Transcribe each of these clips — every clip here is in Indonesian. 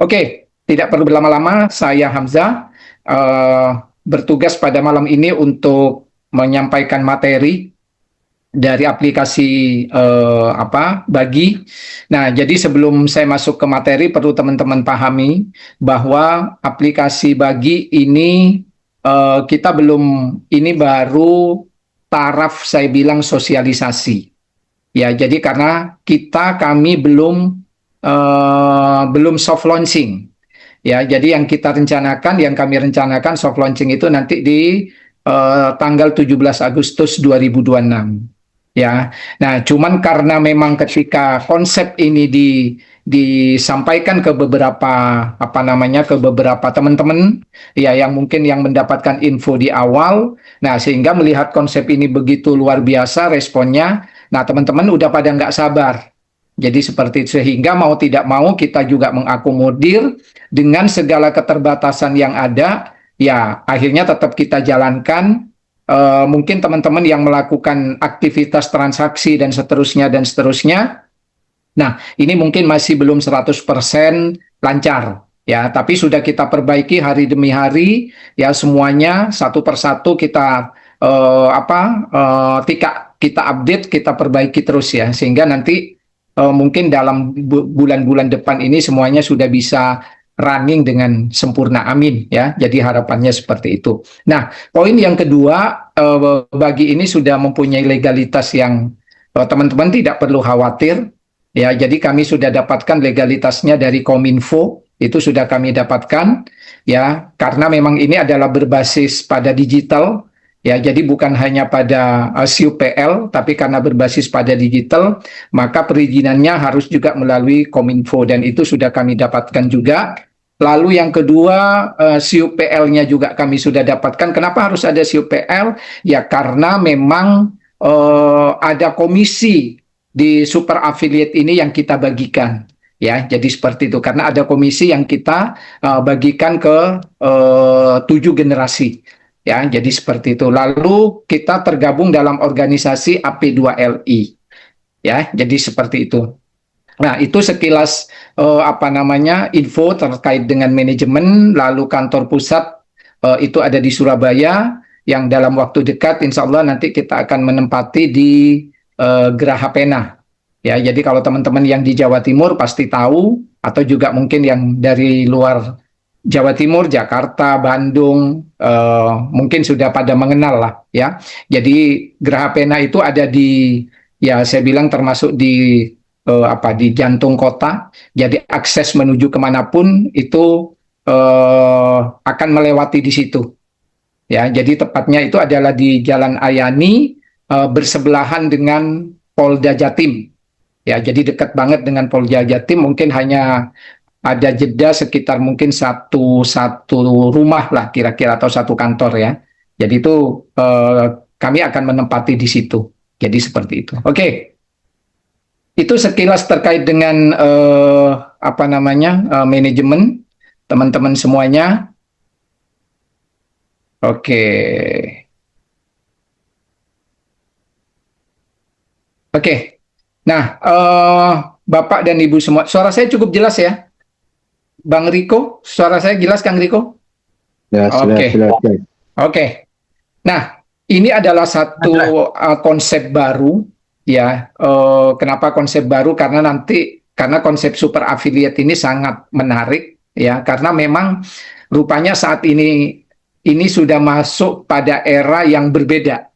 Oke, tidak perlu berlama-lama, saya Hamzah eh, bertugas pada malam ini untuk menyampaikan materi dari aplikasi Bagi. Nah, jadi sebelum saya masuk ke materi, perlu teman-teman pahami bahwa aplikasi Bagi ini kita belum, ini baru taraf saya bilang sosialisasi. Ya, jadi karena kami belum soft launching. Ya, jadi yang kami rencanakan soft launching itu nanti di tanggal 17 Agustus 2026. Ya. Nah, cuman karena memang ketika konsep ini disampaikan ke beberapa ke beberapa teman-teman ya yang mungkin yang mendapatkan info di awal, nah sehingga melihat konsep ini begitu luar biasa responnya, nah teman-teman udah pada nggak sabar. Jadi seperti itu, sehingga mau tidak mau kita juga mengakomodir dengan segala keterbatasan yang ada, ya akhirnya tetap kita jalankan. Mungkin teman-teman yang melakukan aktivitas transaksi dan seterusnya. Nah, ini mungkin masih belum 100% lancar. Ya, tapi sudah kita perbaiki hari demi hari, ya semuanya satu persatu kita kita update, kita perbaiki terus ya, sehingga nanti mungkin dalam bulan-bulan depan ini semuanya sudah bisa running dengan sempurna, amin ya. Jadi harapannya seperti itu. Nah, poin yang kedua, Bagi ini sudah mempunyai legalitas yang teman-teman tidak perlu khawatir ya. Jadi kami sudah dapatkan legalitasnya dari Kominfo, itu sudah kami dapatkan ya, karena memang ini adalah berbasis pada digital. Ya, jadi bukan hanya pada SIUPL, tapi karena berbasis pada digital, maka perizinannya harus juga melalui Kominfo, dan itu sudah kami dapatkan juga. Lalu yang kedua, SIUPL-nya juga kami sudah dapatkan. Kenapa harus ada SIUPL? Ya karena memang ada komisi di super affiliate ini yang kita bagikan. Ya, jadi seperti itu. Karena ada komisi yang kita bagikan ke 7 generasi. Ya, jadi seperti itu. Lalu kita tergabung dalam organisasi AP2LI. Ya, jadi seperti itu. Nah, itu sekilas info terkait dengan manajemen. Lalu kantor pusat itu ada di Surabaya, yang dalam waktu dekat insya Allah nanti kita akan menempati di Geraha Pena. Ya, jadi kalau teman-teman yang di Jawa Timur pasti tahu, atau juga mungkin yang dari luar Jawa Timur, Jakarta, Bandung, mungkin sudah pada mengenal lah ya. Jadi Geraha Pena itu ada di, ya saya bilang termasuk di di jantung kota. Jadi akses menuju kemanapun itu akan melewati di situ. Ya, jadi tepatnya itu adalah di Jalan Ayani, bersebelahan dengan Polda Jatim. Ya, jadi dekat banget dengan Polda Jatim, mungkin hanya ada jeda sekitar mungkin satu rumah lah kira-kira, atau satu kantor ya. Jadi itu kami akan menempati di situ. Jadi seperti itu. Oke. Itu sekilas terkait dengan manajemen teman-teman semuanya. Oke. Oke. Nah, Bapak dan Ibu semua, suara saya cukup jelas ya? Bang Riko, suara saya jelas, Kang Riko? Ya, Oke. Oke. Nah, ini adalah satu konsep baru ya. Kenapa konsep baru? Karena konsep super affiliate ini sangat menarik ya, karena memang rupanya saat ini sudah masuk pada era yang berbeda.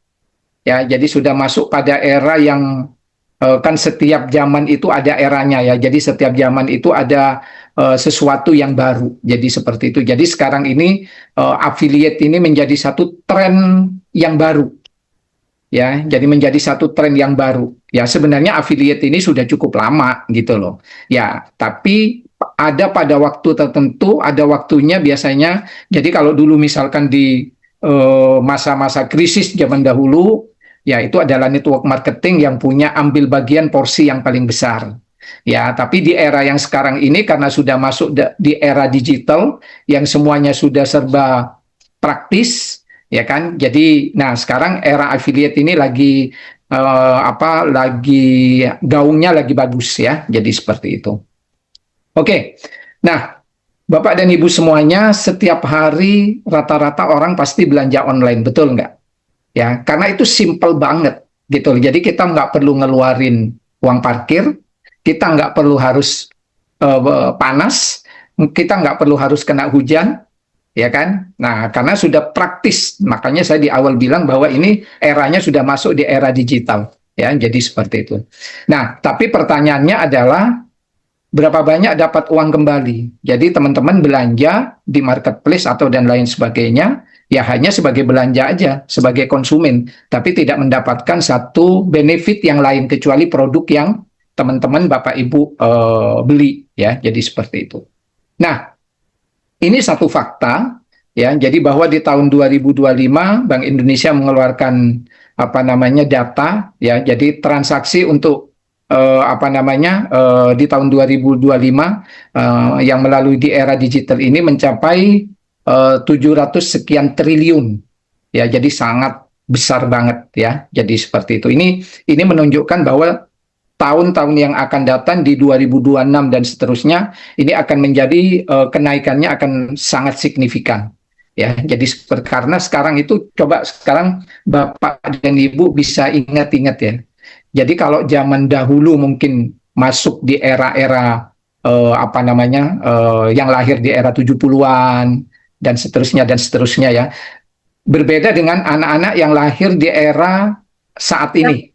Ya, jadi sudah masuk pada era yang kan setiap zaman itu ada eranya ya. Jadi setiap zaman itu ada sesuatu yang baru. Jadi seperti itu. Jadi sekarang ini affiliate ini menjadi satu tren yang baru. Ya, jadi menjadi satu tren yang baru. Ya, sebenarnya affiliate ini sudah cukup lama gitu loh. Ya, tapi ada pada waktu tertentu, ada waktunya biasanya. Jadi kalau dulu misalkan di masa-masa krisis zaman dahulu, ya itu adalah network marketing yang punya ambil bagian porsi yang paling besar. Ya, tapi di era yang sekarang ini karena sudah masuk di era digital yang semuanya sudah serba praktis, ya kan? Jadi, nah sekarang era affiliate ini lagi gaungnya lagi bagus ya. Jadi seperti itu. Oke. Nah, Bapak dan Ibu semuanya, setiap hari rata-rata orang pasti belanja online, betul nggak? Ya, karena itu simple banget gitu. Jadi kita nggak perlu ngeluarin uang parkir, kita nggak perlu harus panas, kita nggak perlu harus kena hujan, ya kan? Nah, karena sudah praktis, makanya saya di awal bilang bahwa ini eranya sudah masuk di era digital, ya. Jadi seperti itu. Nah, tapi pertanyaannya adalah berapa banyak dapat uang kembali. Jadi teman-teman belanja di marketplace atau dan lain sebagainya, ya hanya sebagai belanja aja, sebagai konsumen, tapi tidak mendapatkan satu benefit yang lain kecuali produk yang teman-teman Bapak Ibu beli, ya. Jadi seperti itu. Nah, ini satu fakta, ya. Jadi bahwa di tahun 2025 Bank Indonesia mengeluarkan apa namanya data, ya. Jadi transaksi untuk di tahun 2025 yang melalui di era digital ini mencapai 700 sekian triliun, ya. Jadi sangat besar banget, ya. Jadi seperti itu. Ini menunjukkan bahwa tahun-tahun yang akan datang di 2026 dan seterusnya ini akan menjadi kenaikannya akan sangat signifikan, ya. Jadi karena sekarang itu coba sekarang Bapak dan Ibu bisa ingat-ingat, ya. Jadi kalau zaman dahulu mungkin masuk di era-era yang lahir di era 70-an dan seterusnya, ya. Berbeda dengan anak-anak yang lahir di era saat ini,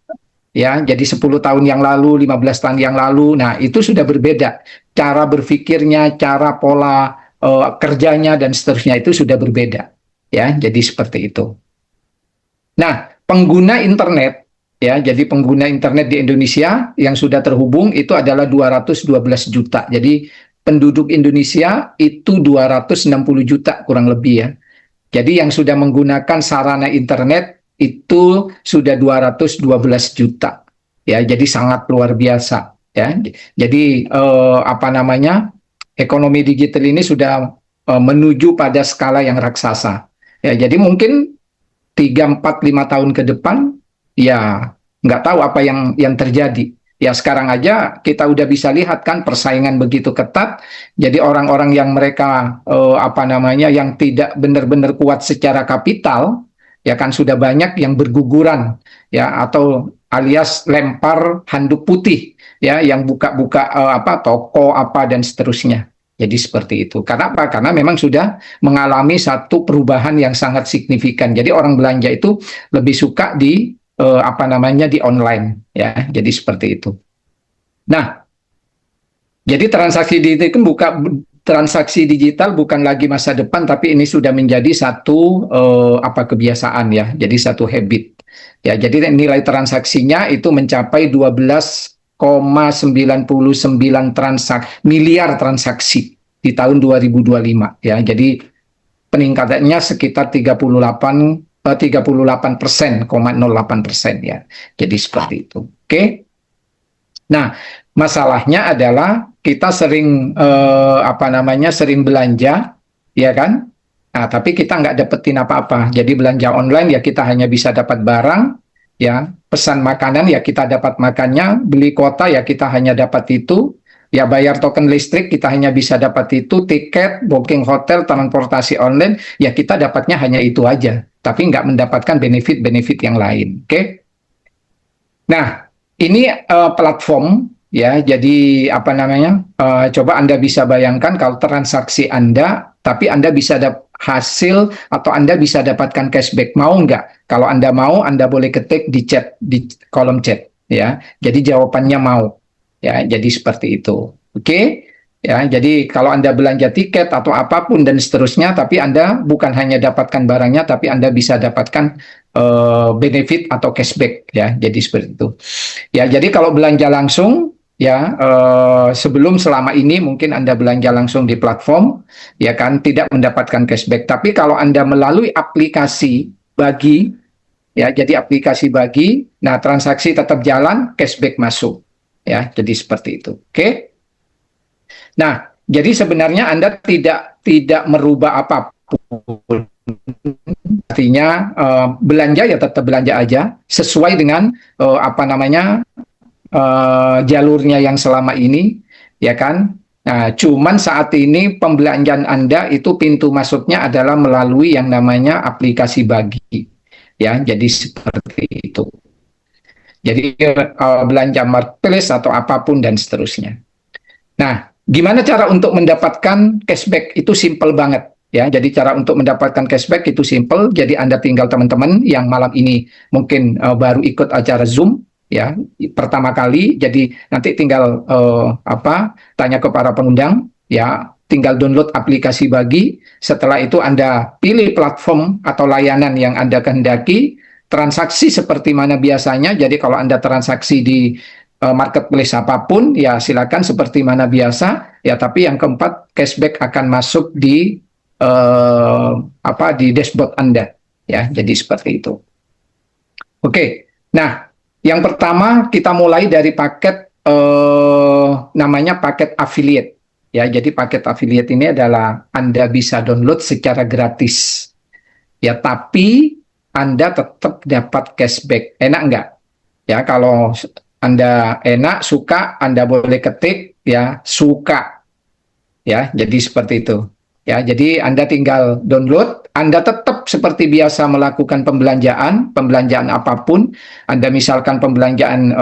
ya. Jadi 10 tahun yang lalu, 15 tahun yang lalu, nah itu sudah berbeda. Cara berpikirnya, cara pola kerjanya dan seterusnya itu sudah berbeda, ya. Jadi seperti itu. Nah, pengguna internet, ya, jadi pengguna internet di Indonesia yang sudah terhubung itu adalah 212 juta. Jadi penduduk Indonesia itu 260 juta kurang lebih, ya. Jadi yang sudah menggunakan sarana internet itu sudah 212 juta. Ya, jadi sangat luar biasa, ya. Jadi ekonomi digital ini sudah menuju pada skala yang raksasa. Ya, jadi mungkin 3, 4, 5 tahun ke depan, ya nggak tahu apa yang terjadi. Ya sekarang aja kita udah bisa lihat kan persaingan begitu ketat. Jadi orang-orang yang mereka yang tidak benar-benar kuat secara kapital, ya kan sudah banyak yang berguguran, ya, atau alias lempar handuk putih, ya, yang buka-buka toko apa dan seterusnya. Jadi seperti itu. Karena apa? Karena memang sudah mengalami satu perubahan yang sangat signifikan. Jadi orang belanja itu lebih suka di di online, ya. Jadi seperti itu. Nah, jadi transaksi digital bukan lagi masa depan, tapi ini sudah menjadi satu kebiasaan, ya. Jadi satu habit. Ya, jadi nilai transaksinya itu mencapai 12,99 miliar transaksi di tahun 2025, ya. Jadi peningkatannya sekitar 38%,08%, ya. Jadi seperti itu. Oke. Nah, masalahnya adalah kita sering sering belanja, ya kan? Nah, tapi kita nggak dapetin apa-apa. Jadi belanja online ya kita hanya bisa dapat barang, ya. Pesan makanan ya kita dapat makannya, beli kuota ya kita hanya dapat itu, ya bayar token listrik kita hanya bisa dapat itu, tiket, booking hotel, transportasi online ya kita dapatnya hanya itu aja, tapi nggak mendapatkan benefit-benefit yang lain. Oke? Nah, ini platform, ya. Jadi coba Anda bisa bayangkan kalau transaksi Anda, tapi Anda bisa hasil atau Anda bisa dapatkan cashback. Mau nggak? Kalau Anda mau, Anda boleh ketik di chat, di kolom chat, ya. Jadi jawabannya mau, ya. Jadi seperti itu. Oke? Ya, jadi kalau Anda belanja tiket atau apapun dan seterusnya, tapi Anda bukan hanya dapatkan barangnya, tapi Anda bisa dapatkan benefit atau cashback, ya. Jadi seperti itu. Ya, jadi kalau belanja langsung, ya, selama ini mungkin Anda belanja langsung di platform, ya kan, tidak mendapatkan cashback. Tapi kalau Anda melalui aplikasi bagi, ya, jadi aplikasi bagi, nah transaksi tetap jalan, cashback masuk, ya. Jadi seperti itu. Oke? Nah, jadi sebenarnya Anda tidak merubah apapun. Artinya belanja ya tetap belanja aja sesuai dengan jalurnya yang selama ini, ya kan. Nah, cuman saat ini pembelanjaan Anda itu pintu masuknya adalah melalui yang namanya aplikasi bagi. Ya, jadi seperti itu. Jadi belanja marketplace atau apapun dan seterusnya. Nah, gimana cara untuk mendapatkan cashback? Itu simple banget. Ya, jadi cara untuk mendapatkan cashback itu simple. Jadi Anda tinggal teman-teman yang malam ini mungkin baru ikut acara Zoom, ya, pertama kali. Jadi nanti tinggal tanya ke para pengundang, ya, tinggal download aplikasi bagi. Setelah itu Anda pilih platform atau layanan yang Anda kehendaki. Transaksi seperti mana biasanya. Jadi kalau Anda transaksi di marketplace apapun, ya silakan seperti mana biasa. Ya, tapi yang keempat, cashback akan masuk di di dashboard Anda. Ya, jadi seperti itu. Oke, nah yang pertama kita mulai dari paket namanya paket affiliate. Ya, jadi paket affiliate ini adalah Anda bisa download secara gratis. Ya, tapi Anda tetap dapat cashback. Enak nggak? Ya, kalau Anda enak, suka, Anda boleh ketik, ya, suka. Ya, jadi seperti itu. Ya, jadi Anda tinggal download, Anda tetap seperti biasa melakukan pembelanjaan apapun. Anda misalkan pembelanjaan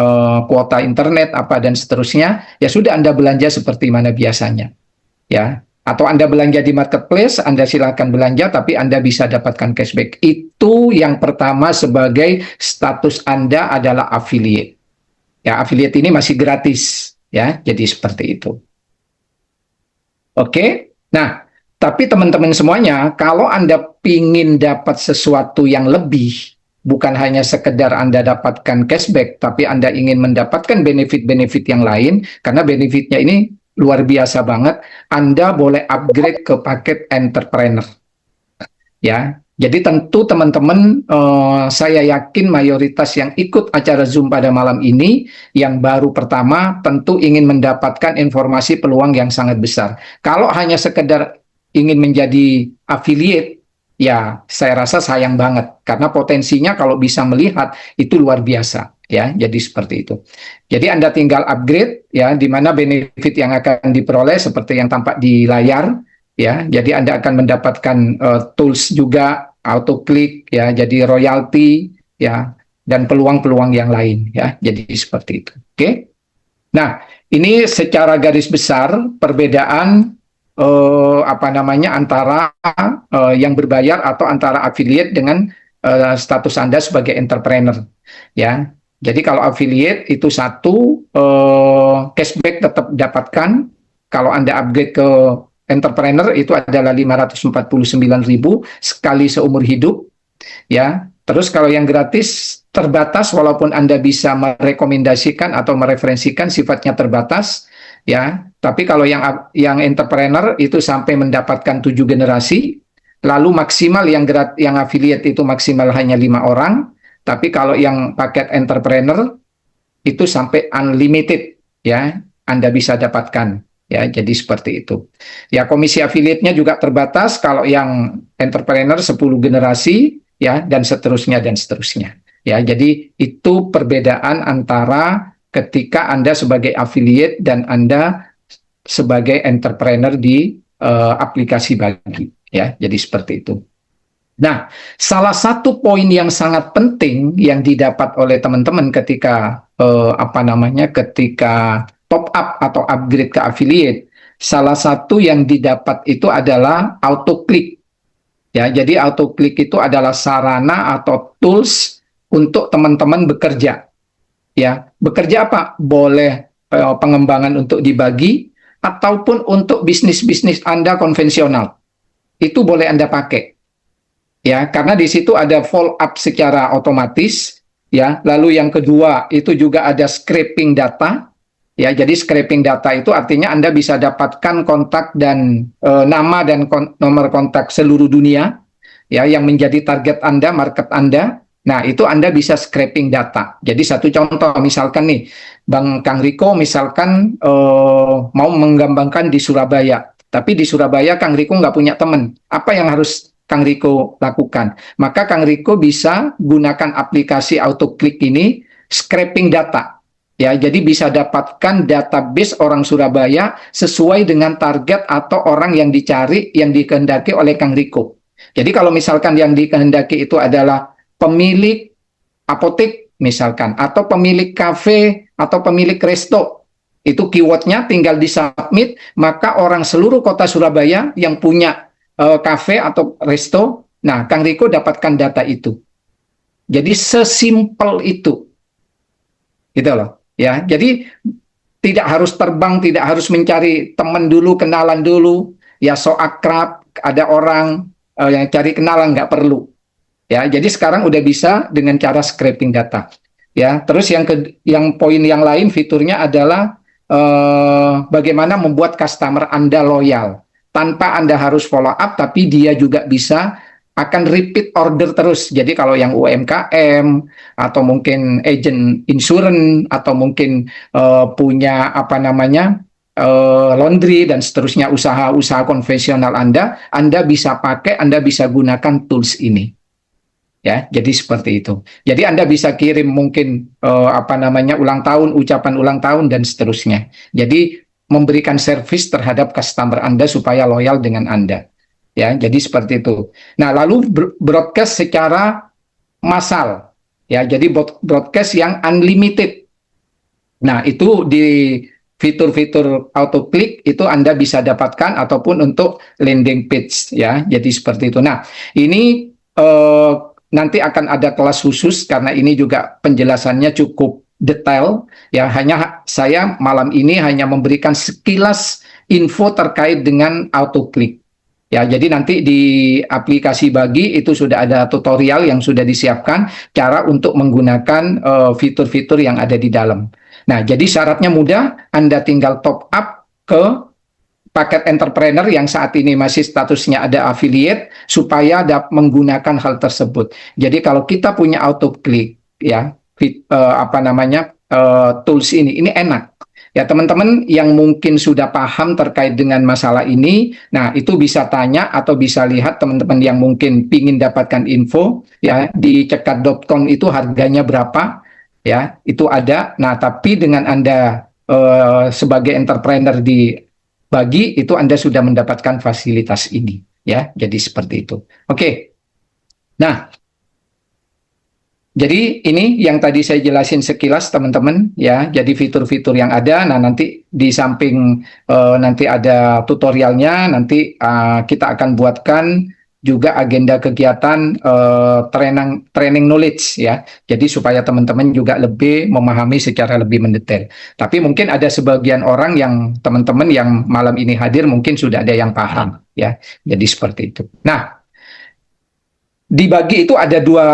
kuota internet, apa, dan seterusnya, ya sudah Anda belanja seperti mana biasanya. Ya, atau Anda belanja di marketplace, Anda silakan belanja, tapi Anda bisa dapatkan cashback. Itu yang pertama sebagai status Anda adalah affiliate. Ya, affiliate ini masih gratis. Ya, jadi seperti itu. Oke, nah, tapi teman-teman semuanya, kalau Anda ingin dapat sesuatu yang lebih, bukan hanya sekedar Anda dapatkan cashback, tapi Anda ingin mendapatkan benefit-benefit yang lain, karena benefitnya ini luar biasa banget, Anda boleh upgrade ke paket entrepreneur. Ya, jadi tentu teman-teman, saya yakin mayoritas yang ikut acara Zoom pada malam ini, yang baru pertama, tentu ingin mendapatkan informasi peluang yang sangat besar. Kalau hanya sekedar ingin menjadi affiliate, ya saya rasa sayang banget, karena potensinya kalau bisa melihat, itu luar biasa. Ya, jadi seperti itu. Jadi Anda tinggal upgrade, ya, di mana benefit yang akan diperoleh seperti yang tampak di layar, ya. Jadi Anda akan mendapatkan tools juga, auto click, ya, jadi royalty, ya, dan peluang-peluang yang lain, ya. Jadi seperti itu. Oke. Nah, ini secara garis besar perbedaan antara yang berbayar atau antara affiliate dengan status Anda sebagai entrepreneur, ya. Jadi kalau affiliate itu satu, cashback tetap dapatkan. Kalau Anda upgrade ke entrepreneur itu adalah 549.000 sekali seumur hidup, ya. Terus kalau yang gratis terbatas, walaupun Anda bisa merekomendasikan atau mereferensikan, sifatnya terbatas, ya. Tapi kalau yang entrepreneur itu sampai mendapatkan 7 generasi, lalu maksimal yang affiliate itu maksimal hanya 5 orang. Tapi kalau yang paket entrepreneur itu sampai unlimited, ya, Anda bisa dapatkan, ya, jadi seperti itu. Ya, komisi affiliate-nya juga terbatas, kalau yang entrepreneur 10 generasi, ya, dan seterusnya dan seterusnya. Ya, jadi itu perbedaan antara ketika Anda sebagai affiliate dan Anda sebagai entrepreneur di aplikasi bagi, ya, jadi seperti itu. Nah, salah satu poin yang sangat penting yang didapat oleh teman-teman ketika ketika top up atau upgrade ke affiliate, salah satu yang didapat itu adalah auto click. Ya, jadi auto click itu adalah sarana atau tools untuk teman-teman bekerja. Ya, bekerja apa? Boleh pengembangan untuk dibagi ataupun untuk bisnis-bisnis Anda konvensional. Itu boleh Anda pakai. Ya, karena di situ ada follow up secara otomatis, ya. Lalu yang kedua itu juga ada scraping data, ya. Jadi scraping data itu artinya Anda bisa dapatkan kontak dan nama dan nomor kontak seluruh dunia, ya, yang menjadi target Anda, market Anda. Nah, itu Anda bisa scraping data. Jadi satu contoh, misalkan nih, Bang Kang Riko misalkan mau mengembangkan di Surabaya, tapi di Surabaya Kang Riko nggak punya teman. Apa yang harus Kang Riko lakukan? Maka Kang Riko bisa gunakan aplikasi auto click ini, scraping data. Ya, jadi bisa dapatkan database orang Surabaya sesuai dengan target atau orang yang dicari, yang dikehendaki oleh Kang Riko. Jadi kalau misalkan yang dikehendaki itu adalah pemilik apotek misalkan, atau pemilik kafe, atau pemilik resto, itu keywordnya tinggal disubmit, maka orang seluruh kota Surabaya yang punya kafe atau resto, nah Kang Riko dapatkan data itu. Jadi sesimpel itu, gitu loh. Ya, jadi tidak harus terbang, tidak harus mencari teman dulu, kenalan dulu, ya so akrab, ada orang yang cari kenalan nggak perlu. Ya, jadi sekarang udah bisa dengan cara scraping data. Ya, terus yang poin yang lain fiturnya adalah bagaimana membuat customer Anda loyal tanpa Anda harus follow up, tapi dia juga bisa akan repeat order terus. Jadi kalau yang UMKM atau mungkin agent insurance atau mungkin punya apa namanya laundry dan seterusnya, usaha-usaha konvensional Anda bisa pakai, Anda bisa gunakan tools ini. Ya, jadi seperti itu. Jadi Anda bisa kirim mungkin apa namanya ulang tahun, ucapan ulang tahun dan seterusnya. Jadi memberikan servis terhadap customer Anda supaya loyal dengan Anda. Ya, jadi seperti itu. Nah, lalu broadcast secara massal. Ya, jadi broadcast yang unlimited. Nah, itu di fitur-fitur auto click itu Anda bisa dapatkan ataupun untuk landing page ya. Jadi seperti itu. Nah, ini nanti akan ada kelas khusus karena ini juga penjelasannya cukup detail ya. Hanya saya malam ini hanya memberikan sekilas info terkait dengan auto click. Ya, jadi nanti di aplikasi Bagi itu sudah ada tutorial yang sudah disiapkan cara untuk menggunakan fitur-fitur yang ada di dalam. Nah, jadi syaratnya mudah, Anda tinggal top up ke paket entrepreneur yang saat ini masih statusnya ada affiliate supaya dapat menggunakan hal tersebut. Jadi kalau kita punya auto click ya, apa namanya tools ini enak. Ya teman-teman yang mungkin sudah paham terkait dengan masalah ini, nah itu bisa tanya atau bisa lihat teman-teman yang mungkin pingin dapatkan info ya di cekat.com itu harganya berapa ya itu ada. Nah tapi dengan Anda sebagai entrepreneur di Bagi itu Anda sudah mendapatkan fasilitas ini ya. Jadi seperti itu. Oke. Nah, jadi ini yang tadi saya jelasin sekilas teman-teman ya. Jadi fitur-fitur yang ada. Nah nanti di samping nanti ada tutorialnya. Nanti kita akan buatkan juga agenda kegiatan training knowledge ya. Jadi supaya teman-teman juga lebih memahami secara lebih mendetail. Tapi mungkin ada sebagian orang yang teman-teman yang malam ini hadir mungkin sudah ada yang paham ya. Jadi seperti itu. Nah, dibagi itu ada dua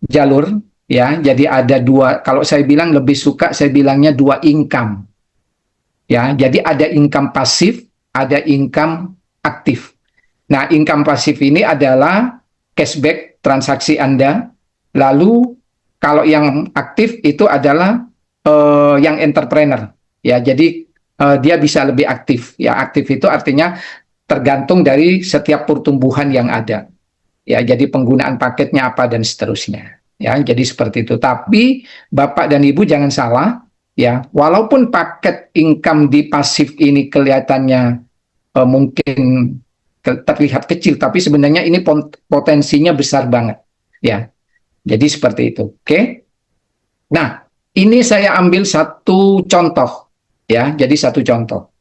jalur ya. Jadi ada dua, kalau saya bilang lebih suka saya bilangnya dua income. Ya, jadi ada income pasif, ada income aktif. Nah, income pasif ini adalah cashback transaksi Anda. Lalu kalau yang aktif itu adalah yang entrepreneur. Ya, jadi dia bisa lebih aktif. Ya, aktif itu artinya tergantung dari setiap pertumbuhan yang ada. Ya, jadi penggunaan paketnya apa dan seterusnya. Ya, jadi seperti itu. Tapi Bapak dan Ibu jangan salah, ya. Walaupun paket income di pasif ini kelihatannya mungkin terlihat kecil, tapi sebenarnya ini potensinya besar banget. Ya, jadi seperti itu. Oke. Nah, ini saya ambil satu contoh. Ya, jadi satu contoh.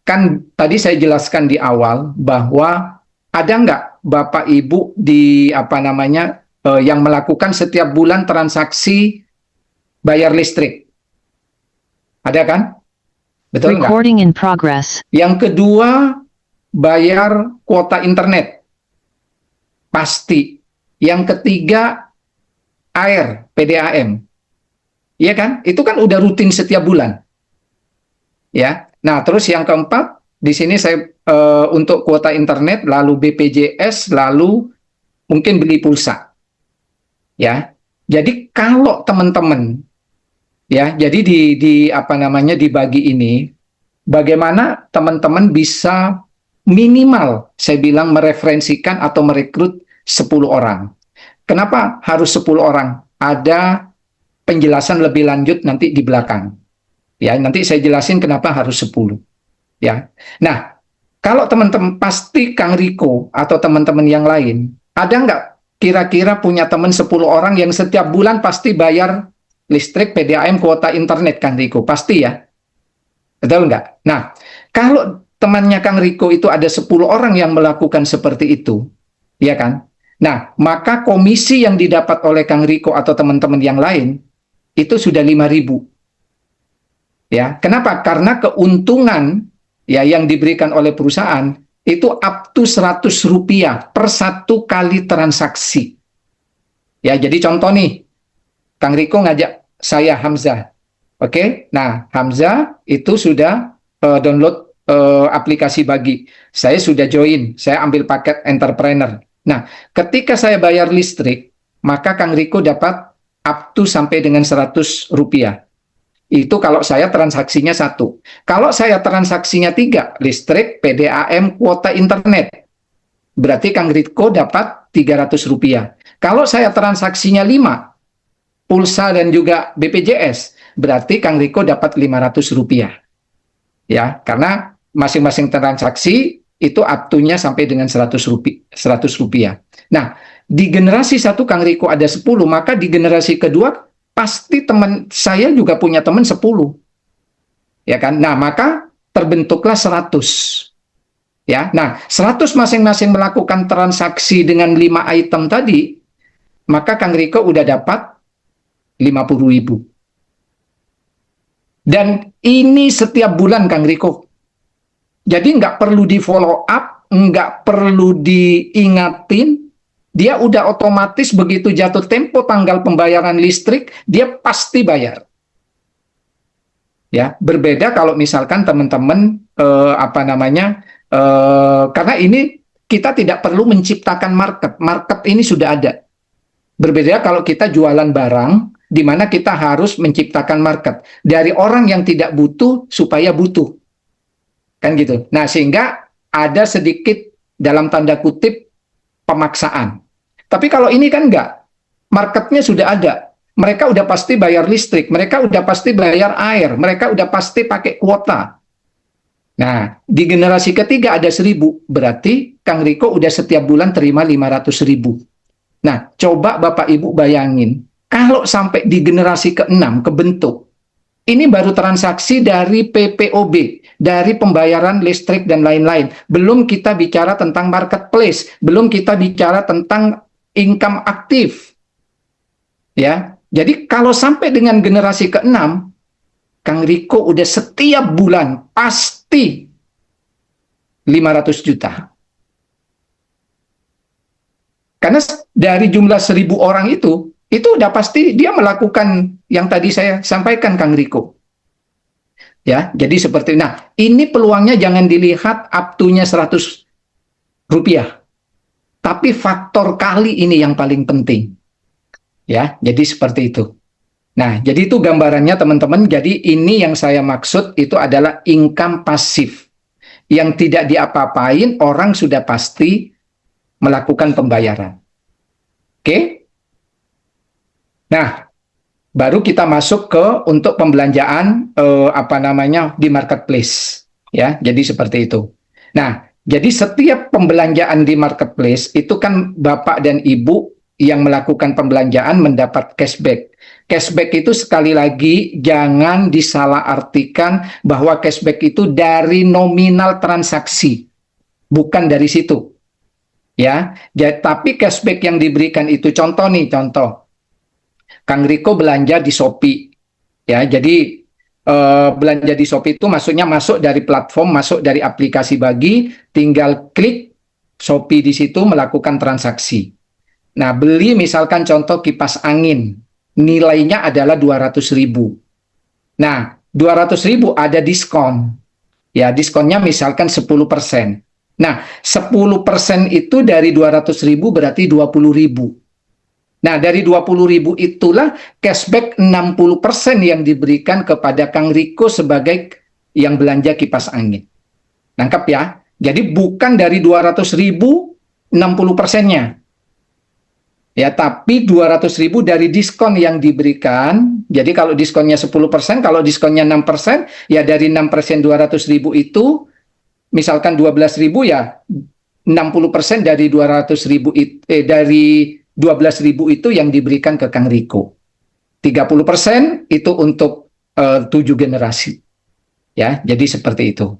Kan tadi saya jelaskan di awal bahwa ada nggak Bapak Ibu di apa namanya yang melakukan setiap bulan transaksi bayar listrik? Ada kan? Betul nggak? Recording in progress. Yang kedua, bayar kuota internet. Pasti. Yang ketiga, air, PDAM. Iya kan? Itu kan udah rutin setiap bulan. Ya. Nah, terus yang keempat, di sini saya untuk kuota internet, lalu BPJS, lalu mungkin beli pulsa. Ya. Jadi kalau teman-teman ya, jadi di apa namanya dibagi ini bagaimana teman-teman bisa minimal saya bilang mereferensikan atau merekrut 10 orang. Kenapa harus 10 orang? Ada penjelasan lebih lanjut nanti di belakang. Ya, nanti saya jelasin kenapa harus 10. Ya. Nah, kalau teman-teman pasti Kang Riko atau teman-teman yang lain, ada nggak kira-kira punya teman 10 orang yang setiap bulan pasti bayar listrik, PDAM, kuota internet, Kang Riko? Pasti ya? Betul nggak? Nah, kalau temannya Kang Riko itu ada 10 orang yang melakukan seperti itu, ya kan? Nah, maka komisi yang didapat oleh Kang Riko atau teman-teman yang lain itu sudah 5.000. Ya, kenapa? Karena keuntungan ya yang diberikan oleh perusahaan itu up to Rp100 per satu kali transaksi. Ya, jadi contoh nih, Kang Riko ngajak saya Hamzah. Oke, nah Hamzah itu sudah download aplikasi Bagi. Saya sudah join, saya ambil paket entrepreneur. Nah, ketika saya bayar listrik, maka Kang Riko dapat up to sampai dengan Rp100. Itu kalau saya transaksinya 1. Kalau saya transaksinya 3, listrik, PDAM, kuota internet, berarti Kang Riko dapat Rp300. Kalau saya transaksinya 5, pulsa dan juga BPJS, berarti Kang Riko dapat Rp500. Ya, karena masing-masing transaksi itu up-to-nya sampai dengan Rp100. Nah, di generasi 1 Kang Riko ada 10, maka di generasi kedua pasti teman saya juga punya teman 10. Ya kan? Nah, maka terbentuklah 100. Ya. Nah, 100 masing-masing melakukan transaksi dengan 5 item tadi, maka Kang Riko udah dapat 50.000. Dan ini setiap bulan Kang Riko. Jadi nggak perlu di follow up, nggak perlu diingatin, dia udah otomatis begitu jatuh tempo tanggal pembayaran listrik, dia pasti bayar. Ya, berbeda kalau misalkan teman-teman karena ini kita tidak perlu menciptakan market. Market ini sudah ada. Berbeda kalau kita jualan barang, di mana kita harus menciptakan market dari orang yang tidak butuh supaya butuh, kan gitu. Nah, sehingga ada sedikit dalam tanda kutip pemaksaan. Tapi kalau ini kan enggak, marketnya sudah ada. Mereka udah pasti bayar listrik, mereka udah pasti bayar air, mereka udah pasti pakai kuota. Nah, di generasi ketiga ada 1.000, berarti Kang Riko udah setiap bulan terima 500.000. Nah, coba Bapak Ibu bayangin, kalau sampai di generasi ke-6 kebentuk, ini baru transaksi dari PPOB, dari pembayaran listrik dan lain-lain. Belum kita bicara tentang marketplace, belum kita bicara tentang income aktif. Ya. Jadi kalau sampai dengan generasi ke-6, Kang Riko udah setiap bulan pasti 500 juta. Karena dari jumlah 1.000 orang itu udah pasti dia melakukan yang tadi saya sampaikan Kang Riko. Ya, jadi seperti ini peluangnya jangan dilihat up to-nya Rp100. Tapi faktor kali ini yang paling penting. Ya, jadi seperti itu. Nah, jadi itu gambarannya teman-teman. Jadi ini yang saya maksud itu adalah income pasif. Yang tidak diapa-apain, orang sudah pasti melakukan pembayaran. Oke? Nah, baru kita masuk ke untuk pembelanjaan di marketplace. Ya, jadi seperti itu. Nah, jadi setiap pembelanjaan di marketplace itu kan Bapak dan Ibu yang melakukan pembelanjaan mendapat cashback. Cashback itu sekali lagi jangan disalahartikan bahwa cashback itu dari nominal transaksi. Bukan dari situ. Ya, tapi cashback yang diberikan itu contoh. Kang Riko belanja di Shopee. Ya, jadi belanja di Shopee itu maksudnya masuk dari platform, masuk dari aplikasi Bagi, tinggal klik Shopee di situ melakukan transaksi. Nah, beli misalkan contoh kipas angin, nilainya adalah 200.000. Nah, 200.000 ada diskon. Ya, diskonnya misalkan 10%. Nah, 10% itu dari 200.000 berarti 20.000. Nah, dari 20.000 itulah cashback 60% yang diberikan kepada Kang Riko sebagai yang belanja kipas angin. Nangkep ya? Jadi bukan dari 200.000 60%-nya. Ya, tapi 200.000 dari diskon yang diberikan Jadi kalau diskonnya 10%, kalau diskonnya 6%, ya dari 6% 200.000 itu, misalkan 12.000 ya 60% dari 200.000 dari 12.000 itu yang diberikan ke Kang Riko. 30% itu untuk 7 generasi. Ya, jadi seperti itu.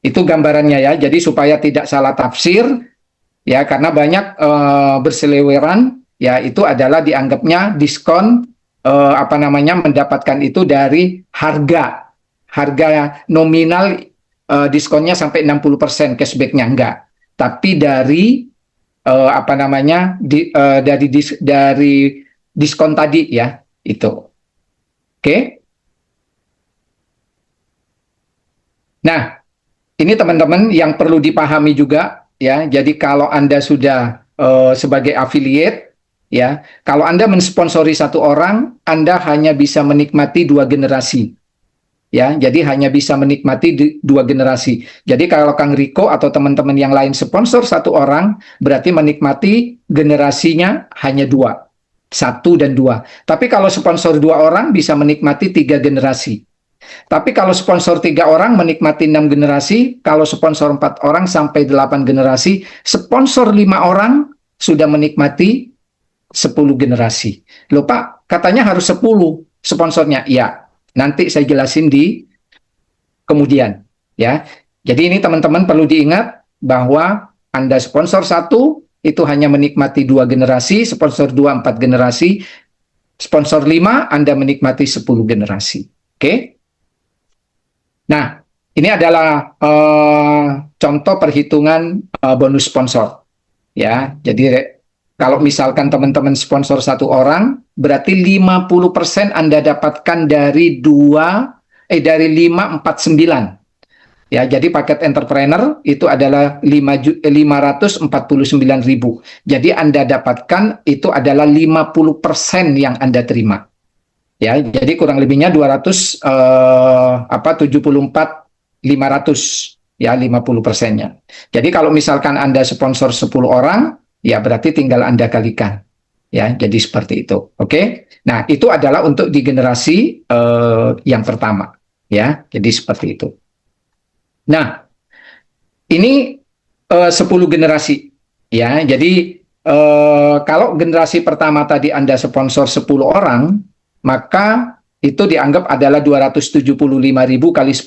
Itu gambarannya ya. Jadi supaya tidak salah tafsir ya, karena banyak berseliweran ya, itu adalah dianggapnya diskon mendapatkan itu dari harga nominal, diskonnya sampai 60% cashbacknya enggak, tapi dari dari diskon tadi ya itu. Oke. Nah, ini teman-teman yang perlu dipahami juga ya. Jadi kalau Anda sudah sebagai affiliate ya, kalau Anda mensponsori satu orang, Anda hanya bisa menikmati 2 generasi. Ya, jadi hanya bisa menikmati 2 generasi. Jadi kalau Kang Riko atau teman-teman yang lain sponsor satu orang, berarti menikmati generasinya hanya 2. 1 dan 2. Tapi kalau sponsor 2 orang bisa menikmati 3 generasi. Tapi kalau sponsor 3 orang menikmati 6 generasi, kalau sponsor 4 orang sampai 8 generasi, sponsor 5 orang sudah menikmati 10 generasi. Loh Pak, katanya harus 10 sponsornya. Ya, nanti saya jelasin di kemudian ya. Jadi ini teman-teman perlu diingat bahwa Anda sponsor 1 itu hanya menikmati 2 generasi, sponsor 2 4 generasi, sponsor 5 Anda menikmati 10 generasi. Oke? Nah, ini adalah contoh perhitungan bonus sponsor ya. Jadi kalau misalkan teman-teman sponsor 1 orang, berarti 50% Anda dapatkan dari 549. Ya, jadi paket entrepreneur itu adalah 549.000. Jadi Anda dapatkan itu adalah 50% yang Anda terima. Ya, jadi kurang lebihnya 74.500 ya, 50%-nya. Jadi kalau misalkan Anda sponsor 10 orang, ya berarti tinggal Anda kalikan. Ya, jadi seperti itu. Oke. Nah, itu adalah untuk di generasi yang pertama, ya. Jadi seperti itu. Nah, ini 10 generasi, ya. Jadi kalau generasi pertama tadi Anda sponsor 10 orang, maka itu dianggap adalah 275.000 kali 10,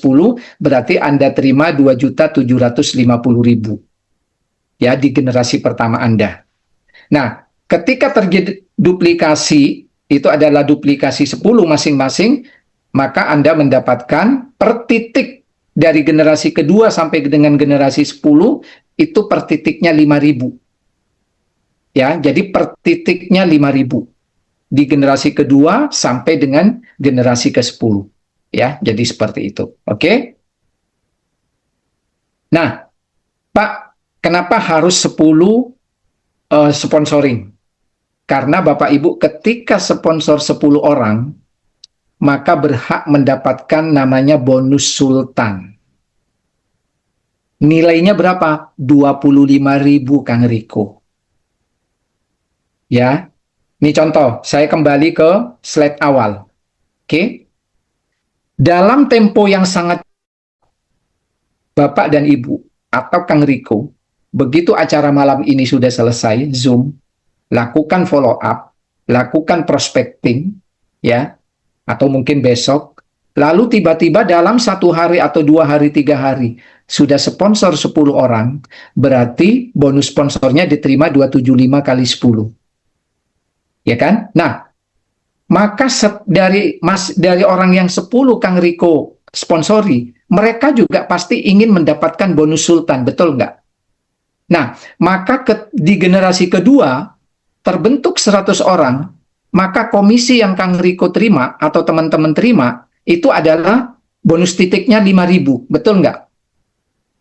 berarti Anda terima 2.750.000. Ya, di generasi pertama Anda. Nah, ketika terjadi duplikasi, itu adalah duplikasi 10 masing-masing, maka Anda mendapatkan per titik dari generasi kedua sampai dengan generasi 10, itu per titiknya 5.000. Ya, jadi per titiknya 5.000. Di generasi kedua sampai dengan generasi ke-10. Ya, jadi seperti itu. Oke? Nah, Pak, kenapa harus 10 sponsoring? Karena Bapak Ibu ketika sponsor 10 orang, maka berhak mendapatkan namanya bonus sultan. Nilainya berapa? 25.000 Kang Riko. Ya, ini contoh, saya kembali ke slide awal. Oke? Dalam tempo yang sangat, Bapak dan Ibu atau Kang Riko, begitu acara malam ini sudah selesai, Zoom, lakukan follow up, lakukan prospecting, ya, atau mungkin besok, lalu tiba-tiba dalam 1 hari atau 2 hari, 3 hari, sudah sponsor 10 orang, berarti bonus sponsornya diterima 275 kali 10. Ya kan? Nah, maka dari orang yang 10 Kang Riko sponsori, mereka juga pasti ingin mendapatkan bonus sultan, betul nggak? Nah, maka di generasi kedua, terbentuk 100 orang, maka komisi yang Kang Riko terima atau teman-teman terima, itu adalah bonus titiknya 5.000, betul nggak?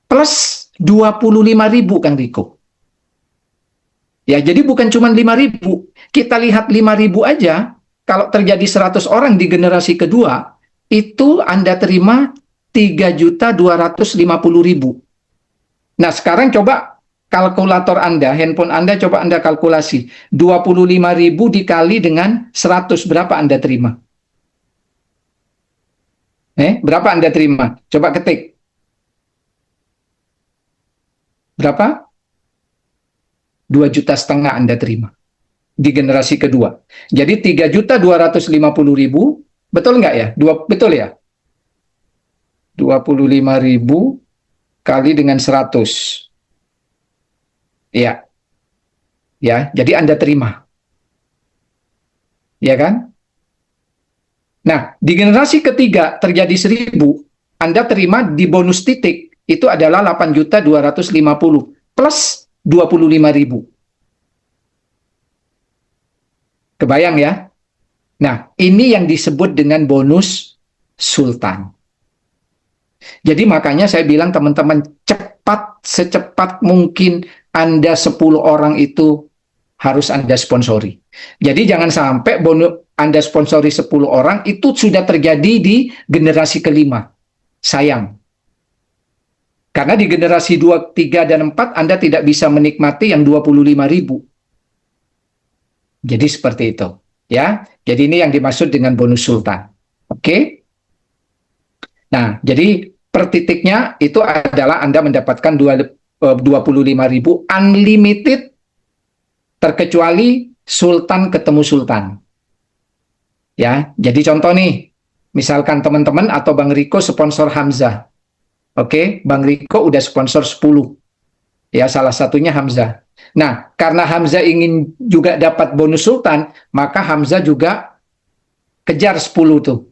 Plus 25.000 Kang Riko. Ya, jadi bukan cuma 5.000, kita lihat 5.000 aja, kalau terjadi 100 orang di generasi kedua, itu Anda terima 3.250.000. Nah, sekarang coba kalkulator Anda, handphone Anda, coba Anda kalkulasi. 25.000 dikali dengan 100, berapa Anda terima? Berapa Anda terima? Coba ketik. Berapa? 2,5 juta Anda terima di generasi kedua. Jadi 3.250.000, betul nggak ya? Betul ya? 25.000 kali dengan 100. Ya, ya. Jadi Anda terima. Ya kan? Nah, di generasi ketiga terjadi 1.000, Anda terima di bonus titik itu adalah 8.250 plus 25.000. Kebayang ya? Nah, ini yang disebut dengan bonus sultan. Jadi makanya saya bilang teman-teman, secepat mungkin Anda 10 orang itu harus Anda sponsori. Jadi jangan sampai bonus Anda sponsori 10 orang itu sudah terjadi di generasi kelima. Sayang. Karena di generasi 2, 3, dan 4 Anda tidak bisa menikmati yang 25.000. Jadi seperti itu. Ya, jadi ini yang dimaksud dengan bonus sultan. Oke? Nah, jadi per titiknya itu adalah Anda mendapatkan 25.000 unlimited terkecuali sultan ketemu sultan. Ya, jadi contoh nih, misalkan teman-teman atau Bang Riko sponsor Hamzah. Oke, Bang Riko udah sponsor 10. Ya, salah satunya Hamzah. Nah, karena Hamzah ingin juga dapat bonus sultan, maka Hamzah juga kejar 10 tuh.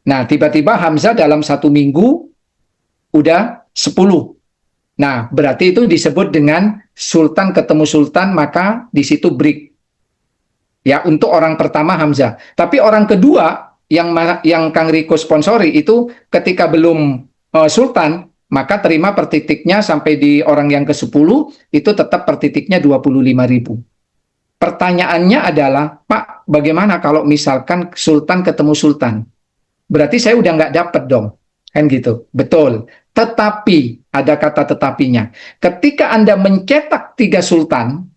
Nah, tiba-tiba Hamzah dalam 1 minggu udah 10. Nah, berarti itu disebut dengan sultan ketemu sultan, maka di situ break. Ya, untuk orang pertama Hamzah. Tapi orang kedua yang Kang Riko sponsori itu ketika belum sultan, maka terima per titiknya sampai di orang yang ke-10 itu tetap per titiknya 25.000. Pertanyaannya adalah, Pak, bagaimana kalau misalkan sultan ketemu sultan? Berarti saya udah nggak dapat dong. Kan gitu. Betul. Tetapi, ada kata tetapinya. Ketika Anda mencetak 3 sultan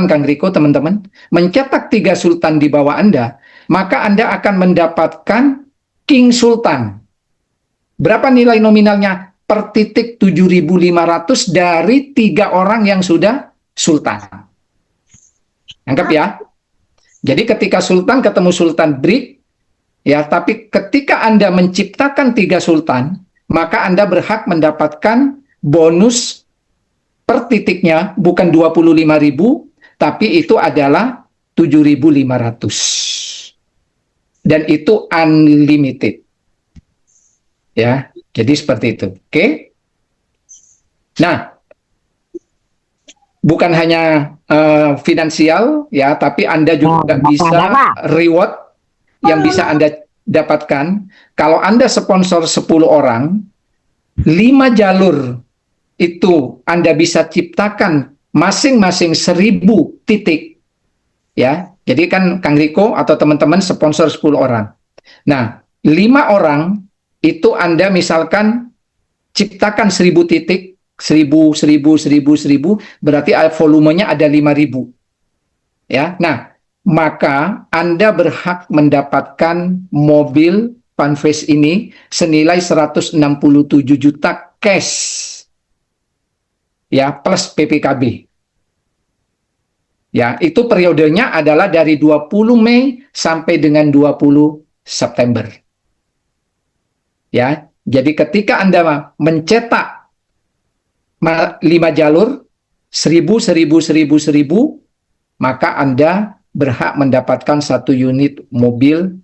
Kang Riko, teman-teman, mencetak 3 sultan di bawah Anda, maka Anda akan mendapatkan King Sultan. Berapa nilai nominalnya? Per titik 7.500 dari 3 orang yang sudah sultan. Anggap ya. Jadi ketika sultan ketemu sultan break, ya, tapi ketika Anda menciptakan 3 sultan, maka Anda berhak mendapatkan bonus per titiknya bukan 25.000, tapi itu adalah 7.500. Dan itu unlimited. Ya, jadi seperti itu. Oke. Nah, bukan hanya finansial ya, tapi Anda juga bisa reward yang bisa Anda dapatkan. Kalau Anda sponsor 10 orang, 5 jalur itu Anda bisa ciptakan masing-masing 1.000 titik. Ya, jadi kan Kang Riko atau teman-teman sponsor 10 orang. Nah, 5 orang itu Anda misalkan ciptakan 1.000 titik, 1.000, 1.000, 1.000, 1.000, berarti volumenya ada 5.000. Ya, nah, maka Anda berhak mendapatkan mobil Funface ini senilai 167 juta cash. Ya, plus PPKB. Ya, itu periodenya adalah dari 20 Mei sampai dengan 20 September. Ya, jadi ketika Anda mencetak 5 jalur, 1.000, 1.000, 1.000, 1.000, maka Anda berhak mendapatkan 1 unit mobil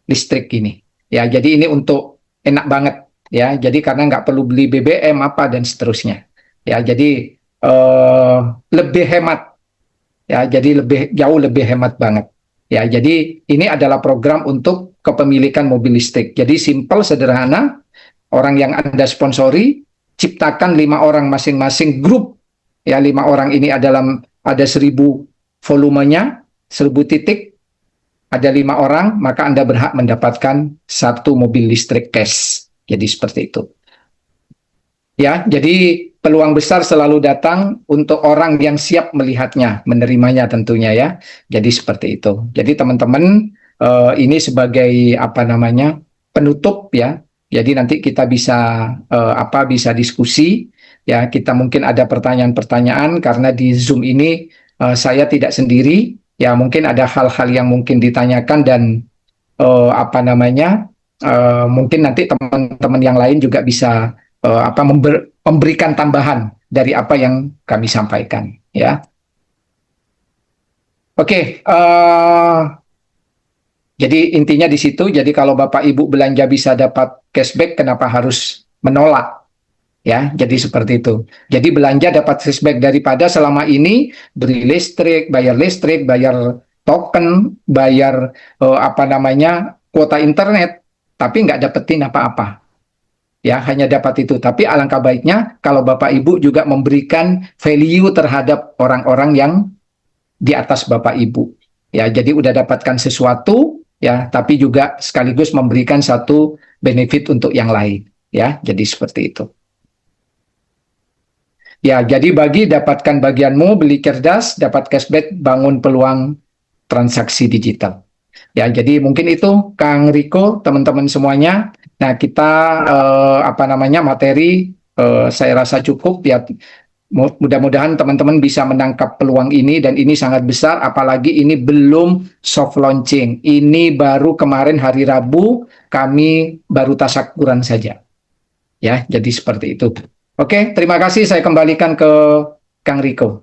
listrik ini. Ya, jadi ini untuk enak banget. Ya, jadi karena nggak perlu beli BBM apa dan seterusnya. Ya, jadi lebih hemat. Ya, jadi jauh lebih hemat banget. Ya, jadi ini adalah program untuk kepemilikan mobil listrik. Jadi simple, sederhana. Orang yang Anda sponsori, ciptakan 5 orang masing-masing grup. Ya, 5 orang ini ada 1.000 volumenya, 1.000 titik. Ada 5 orang, maka Anda berhak mendapatkan 1 mobil listrik cash. Jadi seperti itu. Ya, jadi peluang besar selalu datang untuk orang yang siap melihatnya, menerimanya tentunya ya. Jadi seperti itu. Jadi teman-teman, ini sebagai penutup ya. Jadi nanti kita bisa bisa diskusi ya. Kita mungkin ada pertanyaan-pertanyaan karena di Zoom ini saya tidak sendiri ya. Mungkin ada hal-hal yang mungkin ditanyakan dan mungkin nanti teman-teman yang lain juga bisa memberikan tambahan dari apa yang kami sampaikan ya. Oke, jadi intinya di situ. Jadi kalau Bapak Ibu belanja bisa dapat cashback, kenapa harus menolak? Ya, jadi seperti itu. Jadi belanja dapat cashback daripada selama ini beli listrik, bayar token, bayar kuota internet, tapi nggak dapetin apa-apa. Ya, hanya dapat itu. Tapi alangkah baiknya kalau Bapak Ibu juga memberikan value terhadap orang-orang yang di atas Bapak Ibu. Ya, jadi udah dapatkan sesuatu ya, tapi juga sekaligus memberikan satu benefit untuk yang lain. Ya, jadi seperti itu. Ya, jadi dapatkan bagianmu, beli cerdas, dapat cashback, bangun peluang transaksi digital. Ya, jadi mungkin itu Kang Riko, teman-teman semuanya. Nah, kita materi saya rasa cukup ya. Mudah-mudahan teman-teman bisa menangkap peluang ini, dan ini sangat besar, apalagi ini belum soft launching. Ini baru kemarin hari Rabu kami baru tasyakuran saja. Ya, jadi seperti itu. Oke, terima kasih, saya kembalikan ke Kang Riko.